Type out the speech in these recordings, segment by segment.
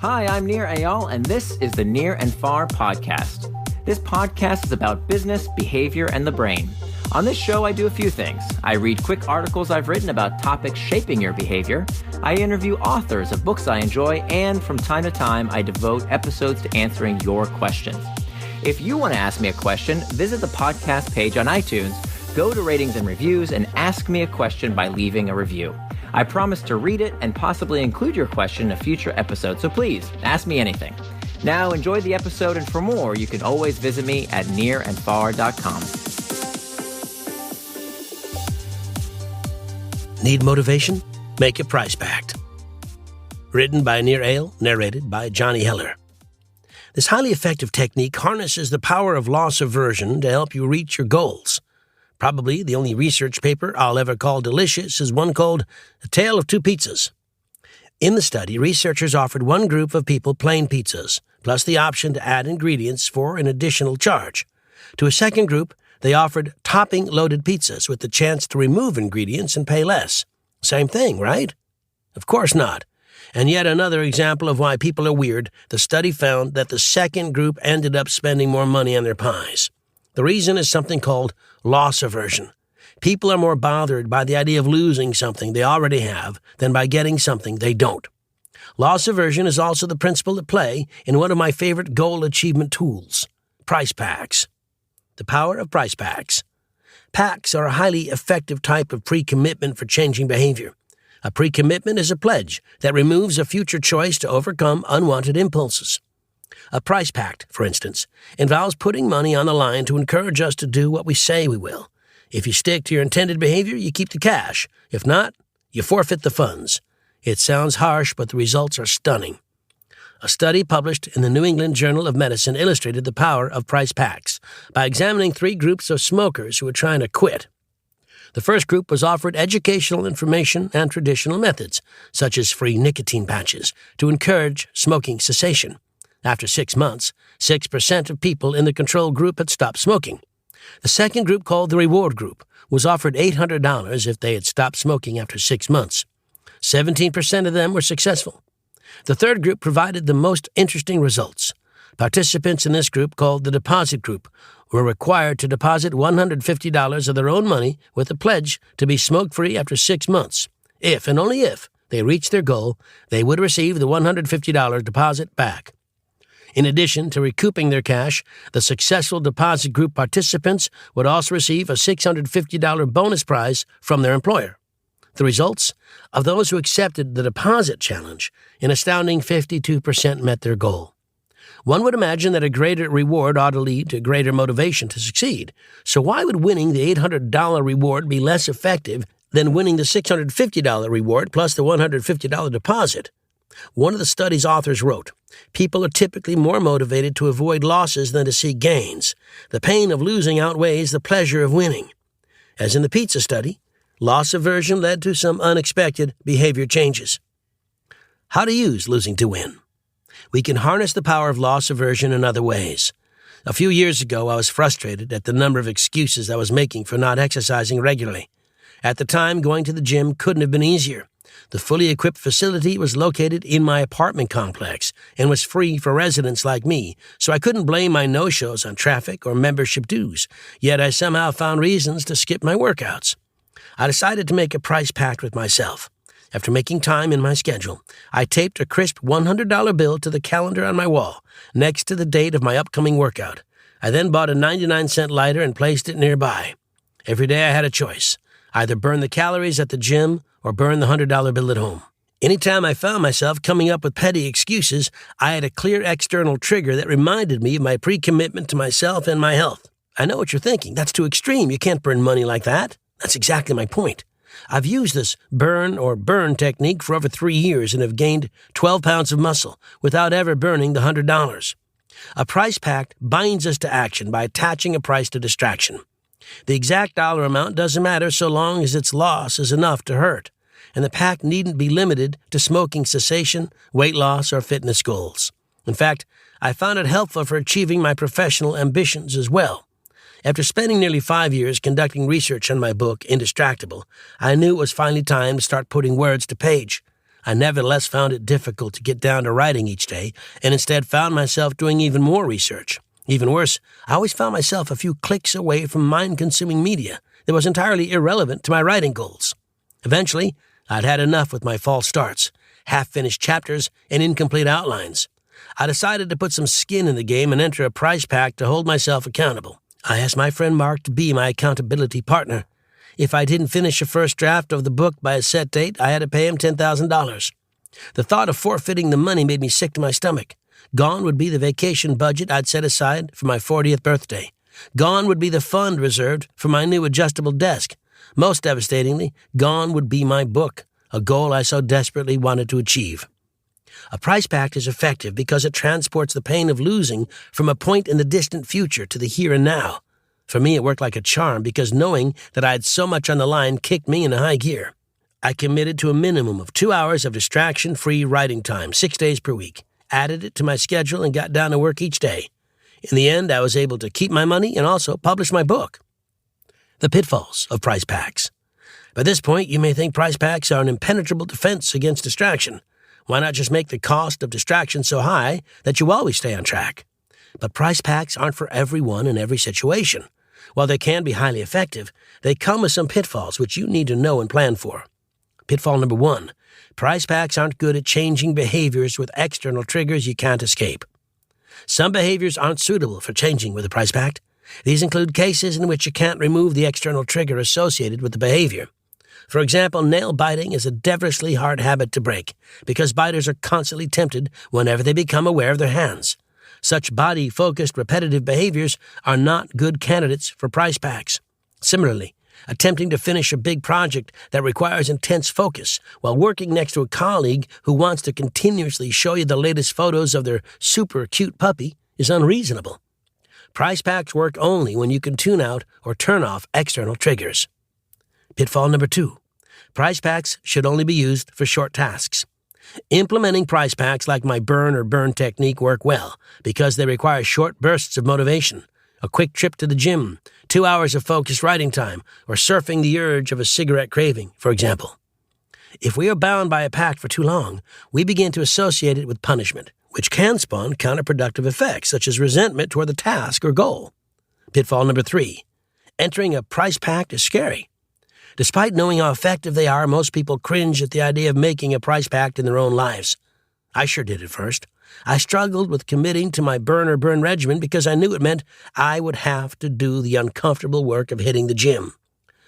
Hi, I'm Nir Eyal, and this is the Near and Far podcast. This podcast is about business, behavior, and the brain. On this show, I do a few things. I read quick articles I've written about topics shaping your behavior. I interview authors of books I enjoy, and from time to time, I devote episodes to answering your questions. If you want to ask me a question, visit the podcast page on iTunes, go to ratings and reviews, and ask me a question by leaving a review. I promise to read it and possibly include your question in a future episode, so please, ask me anything. Now, enjoy the episode, and for more, you can always visit me at nearandfar.com. Need motivation? Make a price pact. Written by Nir Eyal, narrated by Johnny Heller. This highly effective technique harnesses the power of loss aversion to help you reach your goals. Probably the only research paper I'll ever call delicious is one called A Tale of Two Pizzas. In the study, researchers offered one group of people plain pizzas, plus the option to add ingredients for an additional charge. To a second group, they offered topping-loaded pizzas with the chance to remove ingredients and pay less. Same thing, right? Of course not. And yet another example of why people are weird, the study found that the second group ended up spending more money on their pies. The reason is something called loss aversion. People are more bothered by the idea of losing something they already have than by getting something they don't. Loss aversion is also the principle at play in one of my favorite goal achievement tools, price pacts. The power of price pacts. Pacts are a highly effective type of pre-commitment for changing behavior. A pre-commitment is a pledge that removes a future choice to overcome unwanted impulses. A price pact, for instance, involves putting money on the line to encourage us to do what we say we will. If you stick to your intended behavior, you keep the cash. If not, you forfeit the funds. It sounds harsh, but the results are stunning. A study published in the New England Journal of Medicine illustrated the power of price pacts by examining 3 groups of smokers who were trying to quit. The first group was offered educational information and traditional methods, such as free nicotine patches, to encourage smoking cessation. After 6 months, 6% of people in the control group had stopped smoking. The second group, called the reward group, was offered $800 if they had stopped smoking after 6 months. 17% of them were successful. The third group provided the most interesting results. Participants in this group, called the deposit group, were required to deposit $150 of their own money with a pledge to be smoke-free after 6 months. If, and only if, they reached their goal, they would receive the $150 deposit back. In addition to recouping their cash, the successful deposit group participants would also receive a $650 bonus prize from their employer. The results? Of those who accepted the deposit challenge, an astounding 52% met their goal. One would imagine that a greater reward ought to lead to greater motivation to succeed. So why would winning the $800 reward be less effective than winning the $650 reward plus the $150 deposit? One of the study's authors wrote, "People are typically more motivated to avoid losses than to see gains. The pain of losing outweighs the pleasure of winning." As in the pizza study, loss aversion led to some unexpected behavior changes. How to use losing to win. We can harness the power of loss aversion in other ways. A few years ago, I was frustrated at the number of excuses I was making for not exercising regularly. At the time, going to the gym couldn't have been easier. The fully equipped facility was located in my apartment complex and was free for residents like me, so I couldn't blame my no-shows on traffic or membership dues, yet I somehow found reasons to skip my workouts. I decided to make a price pact with myself. After making time in my schedule, I taped a crisp $100 bill to the calendar on my wall, next to the date of my upcoming workout. I then bought a 99-cent lighter and placed it nearby. Every day I had a choice. Either burn the calories at the gym or burn the $100 bill at home. Anytime I found myself coming up with petty excuses, I had a clear external trigger that reminded me of my pre-commitment to myself and my health. I know what you're thinking. That's too extreme. You can't burn money like that. That's exactly my point. I've used this burn or burn technique for over 3 years and have gained 12 pounds of muscle without ever burning the $100. A price pact binds us to action by attaching a price to distraction. The exact dollar amount doesn't matter so long as its loss is enough to hurt, and the pact needn't be limited to smoking cessation, weight loss, or fitness goals. In fact, I found it helpful for achieving my professional ambitions as well. After spending nearly 5 years conducting research on my book, Indistractable, I knew it was finally time to start putting words to page. I nevertheless found it difficult to get down to writing each day, and instead found myself doing even more research. Even worse, I always found myself a few clicks away from mind-consuming media that was entirely irrelevant to my writing goals. Eventually, I'd had enough with my false starts, half-finished chapters, and incomplete outlines. I decided to put some skin in the game and enter a price pact to hold myself accountable. I asked my friend Mark to be my accountability partner. If I didn't finish a first draft of the book by a set date, I had to pay him $10,000. The thought of forfeiting the money made me sick to my stomach. Gone would be the vacation budget I'd set aside for my 40th birthday. Gone would be the fund reserved for my new adjustable desk. Most devastatingly, gone would be my book, a goal I so desperately wanted to achieve. A price pact is effective because it transports the pain of losing from a point in the distant future to the here and now. For me, it worked like a charm because knowing that I had so much on the line kicked me into high gear. I committed to a minimum of 2 hours of distraction-free writing time, 6 days per week, added it to my schedule, and got down to work each day. In the end, I was able to keep my money and also publish my book. The pitfalls of price pacts. By this point, you may think price pacts are an impenetrable defense against distraction. Why not just make the cost of distraction so high that you always stay on track? But price pacts aren't for everyone in every situation. While they can be highly effective, they come with some pitfalls which you need to know and plan for. Pitfall number 1. Price pacts aren't good at changing behaviors with external triggers you can't escape. Some behaviors aren't suitable for changing with a price pact. These include cases in which you can't remove the external trigger associated with the behavior. For example, nail biting is a devilishly hard habit to break because biters are constantly tempted whenever they become aware of their hands. Such body-focused repetitive behaviors are not good candidates for price pacts. Similarly, attempting to finish a big project that requires intense focus while working next to a colleague who wants to continuously show you the latest photos of their super cute puppy is unreasonable. Price pacts work only when you can tune out or turn off external triggers. Pitfall number 2. Price pacts should only be used for short tasks. Implementing price pacts like my burn or burn technique work well because they require short bursts of motivation, a quick trip to the gym, 2 hours of focused writing time, or surfing the urge of a cigarette craving, for example. If we are bound by a pact for too long, we begin to associate it with punishment, which can spawn counterproductive effects such as resentment toward the task or goal. Pitfall number 3. Entering a price pact is scary. Despite knowing how effective they are, most people cringe at the idea of making a price pact in their own lives. I sure did at first. I struggled with committing to my burn or burn regimen because I knew it meant I would have to do the uncomfortable work of hitting the gym.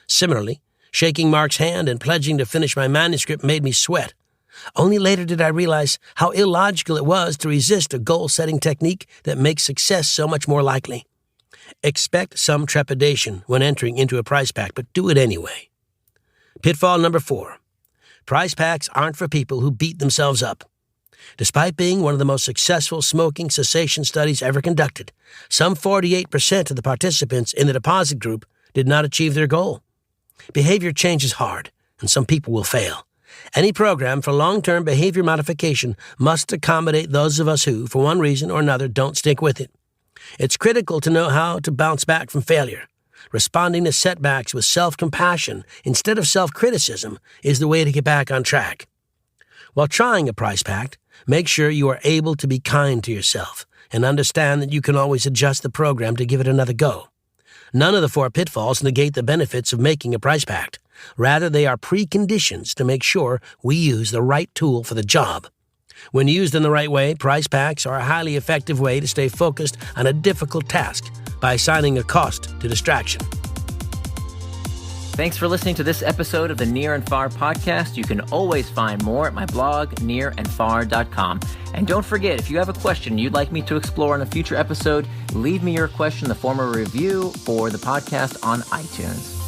Similarly, shaking Mark's hand and pledging to finish my manuscript made me sweat. Only later did I realize how illogical it was to resist a goal-setting technique that makes success so much more likely. Expect some trepidation when entering into a price pact, but do it anyway. Pitfall number 4. Price pacts aren't for people who beat themselves up. Despite being one of the most successful smoking cessation studies ever conducted, some 48% of the participants in the deposit group did not achieve their goal. Behavior change is hard, and some people will fail. Any program for long-term behavior modification must accommodate those of us who, for one reason or another, don't stick with it. It's critical to know how to bounce back from failure. Responding to setbacks with self-compassion instead of self-criticism is the way to get back on track. While trying a price pact, make sure you are able to be kind to yourself and understand that you can always adjust the program to give it another go. None of the 4 pitfalls negate the benefits of making a price pact. Rather, they are preconditions to make sure we use the right tool for the job. When used in the right way, price pacts are a highly effective way to stay focused on a difficult task by assigning a cost to distraction. Thanks for listening to this episode of the Near and Far podcast. You can always find more at my blog, nearandfar.com. And don't forget, if you have a question you'd like me to explore in a future episode, leave me your question in the form of a review for the podcast on iTunes.